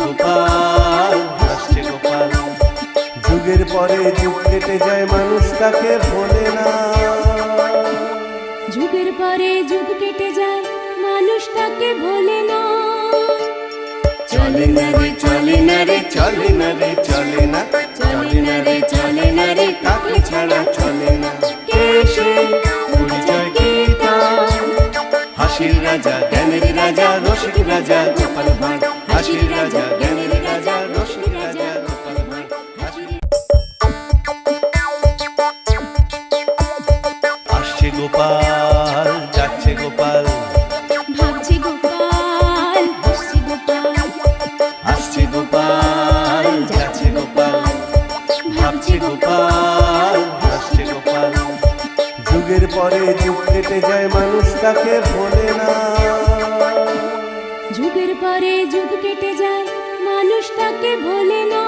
গোপাল, হাসছে গোপাল। যুগের পরে যুগ কেটে যায়, মানুষ তাকে ভোলে না। যুগের পরে যুগ কেটে যায়, মানুষ তাকে ভোলে না। চলে না রে, চলে না রে, চলে না রে, চলে না, চলে না রে, চলে না রে, তাকে ছাড়া চলে না। কে সে? পরিচয় কি তার? হাসির রাজা, জ্ঞানের রাজা, রসিক রাজা গোপাল ভাঁড়। হাসির রাজা, জ্ঞানের রাজা, রসিক রাজা গোপাল ভাঁড়। আসছে গোপাল, যাচ্ছে গোপাল, ভাবছে গোপাল, হাসছে গোপাল। আসছে গোপাল, যাচ্ছে গোপাল, ভাবছে গোপাল, হাসছে গোপাল। যুগের পরে যুগ কেটে যায়, মানুষ তাকে ভোলে না। যুগের পরে যুগ কেটে যায়, মানুষ তাকে ভোলে না।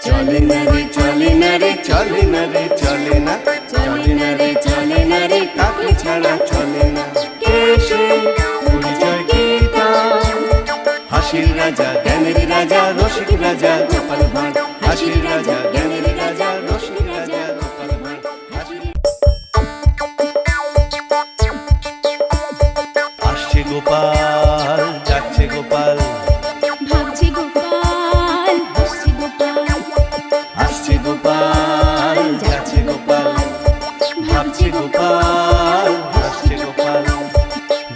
চলে না রে, চলে না রে, চলে না রে, চলে না, চলে না রে, চলে না রে, তাকে ছাড়া চলে না। কে সে? পরিচয় কি তার? হাসির রাজা, জ্ঞানের রাজা, রসিক রাজা গোপাল ভাঁড়। হাসির রাজা, জ্ঞানের রাজা, রসিক রাজা গোপাল ভাঁড়। আসছে গোপাল, যাচ্ছে গোপাল, ভাবছে গোপাল, হাসছে গোপাল। আসছে গোপাল, যাচ্ছে গোপাল, ভাবছে গোপাল, হাসছে গোপাল।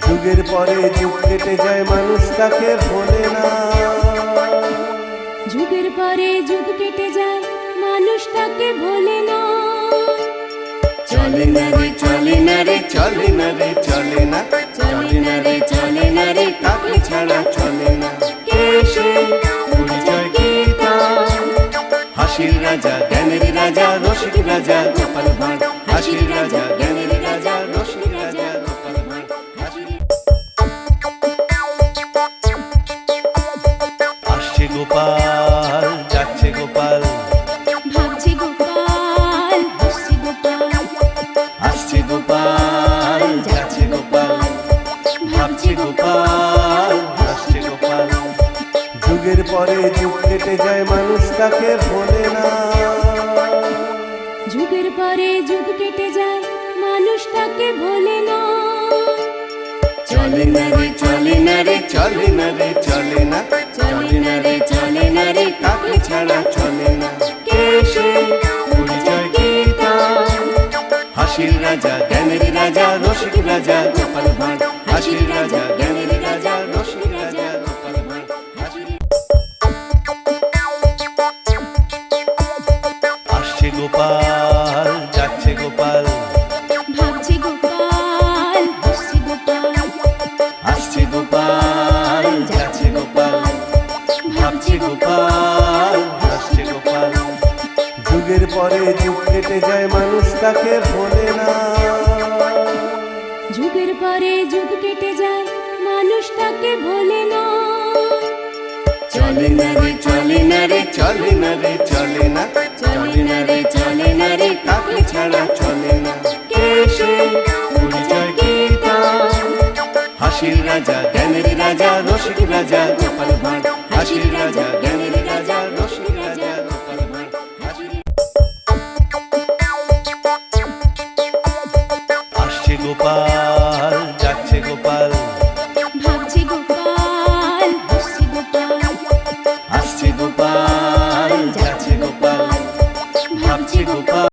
যুগের পরে যুগ কেটে যায়, মানুষ তাকে ভোলে না। যুগের পরে যুগ কেটে যায়, মানুষ তাকে ভোলে না। চলে না রে, চলে না রে, চলে না রে, চলে না, চলে না রে, চলে না রে, তাকে ছাড়া চলে না। কে সে? পরিচয় কি তার? হাসির রাজা, জ্ঞানের রাজা, রসিক রাজা গোপাল ভাঁড়। হাসির রাজা, জ্ঞানের রাজা, রসিক রাজা গোপাল ভাঁড়। আসছে গোপাল, যাচ্ছে গোপাল, ভাবছে গোপাল, হাসছে গোপাল। আসছে গোপাল, যাচ্ছে গোপাল, ভাবছে গোপাল, হাসছে গোপাল। যুগের পরে যুগ কেটে যায়, মানুষ তাকে ভোলে না। যুগের পরে যুগ কেটে যায়, মানুষ তাকে ভোলে না। চলে না রে, চলে না রে, চলে না রে, চলে না, চলে না রে, চলে না রে, তাকে ছাড়া চলে না। কে সে? পরিচয় কি তার? হাসির রাজা, জ্ঞানের রাজা, রসিক রাজা গোপাল ভাঁড়। হাসির রাজা, জ্ঞানের রাজা, রসিক রাজা গোপাল ভাঁড়। আসছে গোপাল, যাচ্ছে গোপাল, ভাবছে গোপাল, হাসছে গোপাল। আসছে গোপাল, যাচ্ছে গোপাল, ভাবছে গোপাল, হাসছে গোপাল। যুগের পরে যুগ কেটে যায়, মানুষ তাকে ভোলে না। যুগের পরে যুগ কেটে যায়, মানুষ তাকে ভোলে না। চলে না রে, চলে না রে, চলে না রে, চলে না, চলে না রে, চলে না রে, তাকে ছাড়া চলে না। কে সে? পরিচয় কি তার? হাসির রাজা, জ্ঞানের রাজা, রসিক রাজা গোপাল ভাঁড়। হাসির রাজা, জ্ঞানের রাজা, রসিক রাজা গোপাল ভাঁড়। আসছে গোপাল, যাচ্ছে গোপাল,